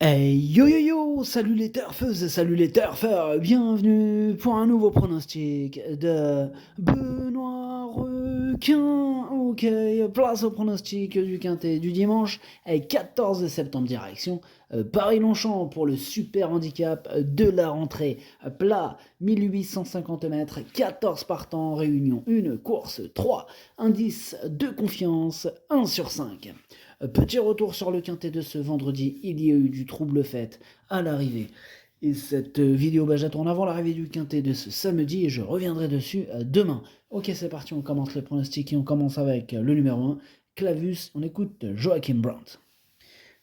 Hey yo yo yo, salut les turfeuses et salut les turfeurs, bienvenue pour un nouveau pronostic de Benoît Requin. Ok, place au pronostic du quintet du dimanche, 14 septembre direction Paris-Longchamp pour le super handicap de la rentrée. Plat, 1850 mètres, 14 partants, réunion 1, course 3, indice de confiance 1 sur 5. Petit retour sur le quintet de ce vendredi, il y a eu du trouble fait à l'arrivée. Et cette vidéo, j'attends en avant l'arrivée du quintet de ce samedi et je reviendrai dessus demain. Ok, c'est parti, on commence les pronostics et on commence avec le numéro 1, Clavus. On écoute Joachim Brandt.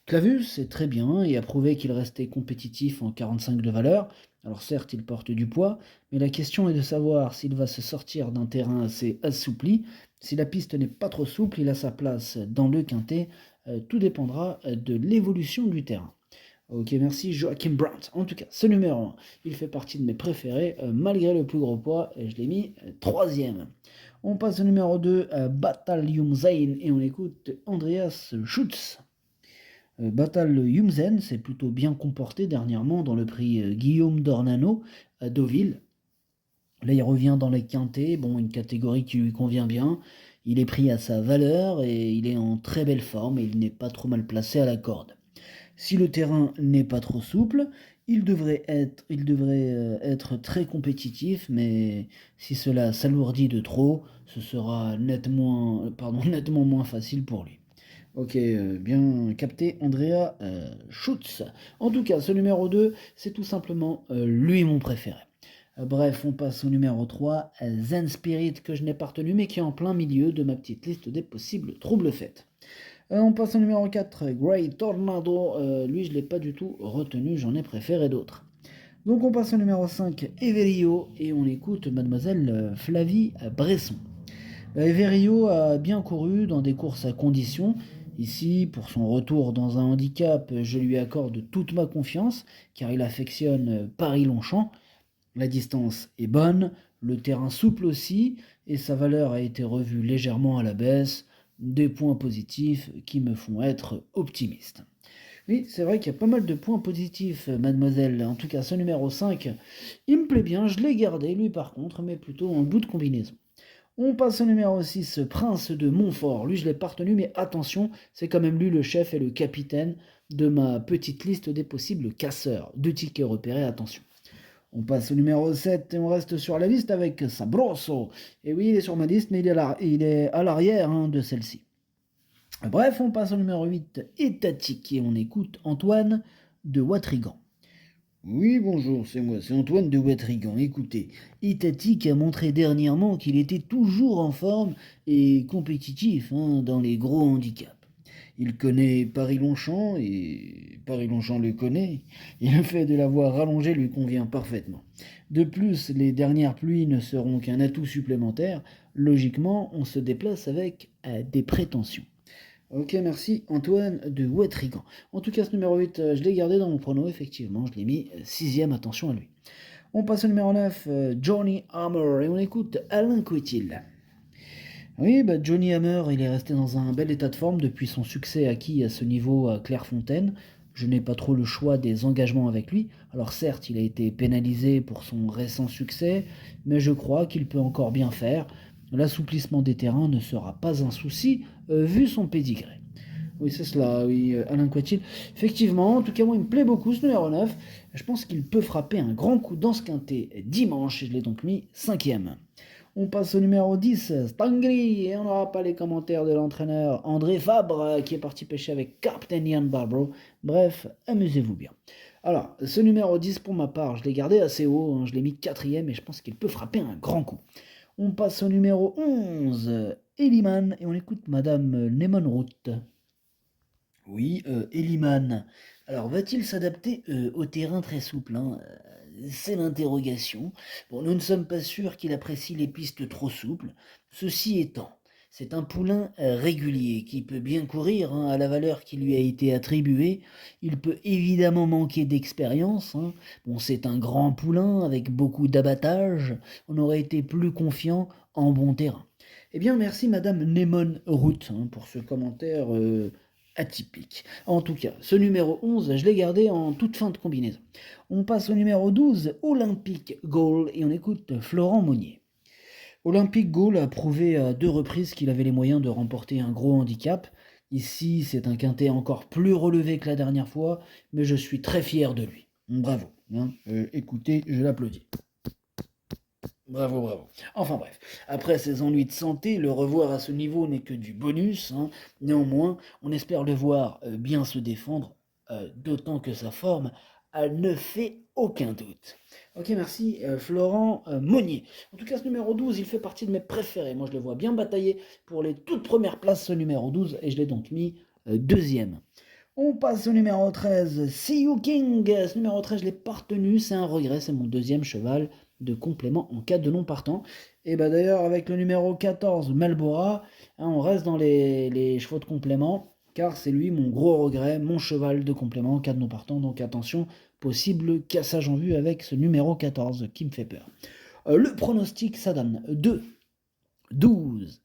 Clavus est très bien et a prouvé qu'il restait compétitif en 45 de valeur. Alors certes, il porte du poids, mais la question est de savoir s'il va se sortir d'un terrain assez assoupli. Si la piste n'est pas trop souple, il a sa place dans le quintet. Tout dépendra de l'évolution du terrain. Ok, merci Joachim Brandt. En tout cas, ce numéro 1, il fait partie de mes préférés, malgré le plus gros poids, et je l'ai mis troisième. On passe au numéro 2, Battalium Zain, et on écoute Andreas Schutz. Batal Yumzen s'est plutôt bien comporté dernièrement dans le prix Guillaume d'Ornano à Deauville. Là, il revient dans les quintés, une catégorie qui lui convient bien. Il est pris à sa valeur et il est en très belle forme et il n'est pas trop mal placé à la corde. Si le terrain n'est pas trop souple, il devrait être très compétitif, mais si cela s'alourdit de trop, ce sera nettement moins facile pour lui. Ok, bien capté, Andrea Schutz. En tout cas, ce numéro 2, c'est tout simplement lui mon préféré. Bref, on passe au numéro 3, Zen Spirit, que je n'ai pas retenu, mais qui est en plein milieu de ma petite liste des possibles troubles faits. On passe au numéro 4, Great Tornado. Lui, je ne l'ai pas du tout retenu, j'en ai préféré d'autres. Donc on passe au numéro 5, Everio, et on écoute mademoiselle Flavie Bresson. Everio a bien couru dans des courses à conditions. Ici, pour son retour dans un handicap, je lui accorde toute ma confiance, car il affectionne Paris-Longchamp. La distance est bonne, le terrain souple aussi, et sa valeur a été revue légèrement à la baisse. Des points positifs qui me font être optimiste. Oui, c'est vrai qu'il y a pas mal de points positifs, mademoiselle. En tout cas, ce numéro 5, il me plaît bien, je l'ai gardé, lui par contre, mais plutôt en bout de combinaison. On passe au numéro 6, Prince de Montfort. Lui, je l'ai pas retenu, mais attention, c'est quand même lui le chef et le capitaine de ma petite liste des possibles casseurs. 2 tickets repérés, attention. On passe au numéro 7 et on reste sur la liste avec Sabroso. Et oui, il est sur ma liste, mais il est à l'arrière de celle-ci. Bref, on passe au numéro 8, Étatique, et on écoute Antoine de Watrigan. Oui, bonjour, c'est moi, c'est Antoine de Watrigan. Écoutez, Itatique a montré dernièrement qu'il était toujours en forme et compétitif dans les gros handicaps. Il connaît Paris-Longchamp et Paris-Longchamp le connaît, et le fait de l'avoir rallongé lui convient parfaitement. De plus, les dernières pluies ne seront qu'un atout supplémentaire. Logiquement, on se déplace avec des prétentions. Ok, merci Antoine de Watrigan. En tout cas, ce numéro 8, je l'ai gardé dans mon prono, effectivement, je l'ai mis sixième, attention à lui. On passe au numéro 9, Johnny Hammer, et on écoute Alain Coutil. Oui, Johnny Hammer, il est resté dans un bel état de forme depuis son succès acquis à ce niveau à Clairefontaine. Je n'ai pas trop le choix des engagements avec lui. Alors certes, il a été pénalisé pour son récent succès, mais je crois qu'il peut encore bien faire. L'assouplissement des terrains ne sera pas un souci, vu son pédigré. Oui, c'est cela, oui, Alain Quatil. Effectivement, en tout cas, moi, il me plaît beaucoup ce numéro 9. Je pense qu'il peut frapper un grand coup dans ce quintet dimanche, et je l'ai donc mis cinquième. On passe au numéro 10, Stangri, et on n'aura pas les commentaires de l'entraîneur André Fabre, qui est parti pêcher avec Captain Ian Barbaro. Bref, amusez-vous bien. Alors, ce numéro 10, pour ma part, je l'ai gardé assez haut, je l'ai mis quatrième, et je pense qu'il peut frapper un grand coup. On passe au numéro 11, Eliman, et on écoute Madame Nemonrout. Oui, Eliman. Alors, va-t-il s'adapter au terrain très souple C'est l'interrogation. Bon, nous ne sommes pas sûrs qu'il apprécie les pistes trop souples. Ceci étant, c'est un poulain régulier qui peut bien courir à la valeur qui lui a été attribuée. Il peut évidemment manquer d'expérience. Bon, c'est un grand poulain avec beaucoup d'abattage. On aurait été plus confiant en bon terrain. Eh bien, merci Madame Nemon Root pour ce commentaire atypique. En tout cas, ce numéro 11, je l'ai gardé en toute fin de combinaison. On passe au numéro 12, Olympic Goal, et on écoute Florent Monnier. Olympic Goal a prouvé à 2 reprises qu'il avait les moyens de remporter un gros handicap. Ici, c'est un quintet encore plus relevé que la dernière fois, mais je suis très fier de lui. Bravo. Écoutez, je l'applaudis. Bravo, bravo. Enfin bref, après ses ennuis de santé, le revoir à ce niveau n'est que du bonus. Néanmoins, on espère le voir bien se défendre, d'autant que sa forme ne fait aucun doute. Ok, merci Florent Monnier. En tout cas, ce numéro 12, il fait partie de mes préférés. Moi, je le vois bien batailler pour les toutes premières places, ce numéro 12, et je l'ai donc mis deuxième. On passe au numéro 13, See You King. Ce numéro 13, je l'ai pas retenu, c'est un regret, c'est mon deuxième cheval de complément en cas de non partant. Et bah d'ailleurs, avec le numéro 14, Melbora, on reste dans les chevaux de complément, car c'est lui mon gros regret, mon cheval de complément en cas de non partant. Donc attention, possible cassage en vue avec ce numéro 14 qui me fait peur. Le pronostic, ça donne 2, 12,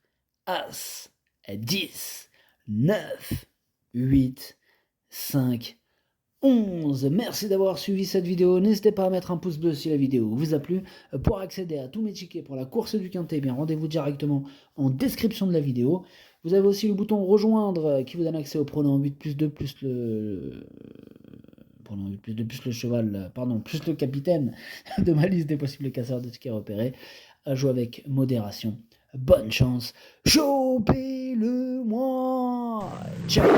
As, 10, 9, 8, 5, 11. Merci d'avoir suivi cette vidéo. N'hésitez pas à mettre un pouce bleu si la vidéo vous a plu. Pour accéder à tous mes tickets pour la course du quintet, bien rendez-vous directement en description de la vidéo. Vous avez aussi le bouton rejoindre qui vous donne accès au pronom 8 plus 2 plus le pronom 8 plus 2 plus le cheval, pardon, plus le capitaine de ma liste des possibles casseurs de tickets repérés. À jouer avec modération. Bonne chance. Chopez-le moi. Ciao.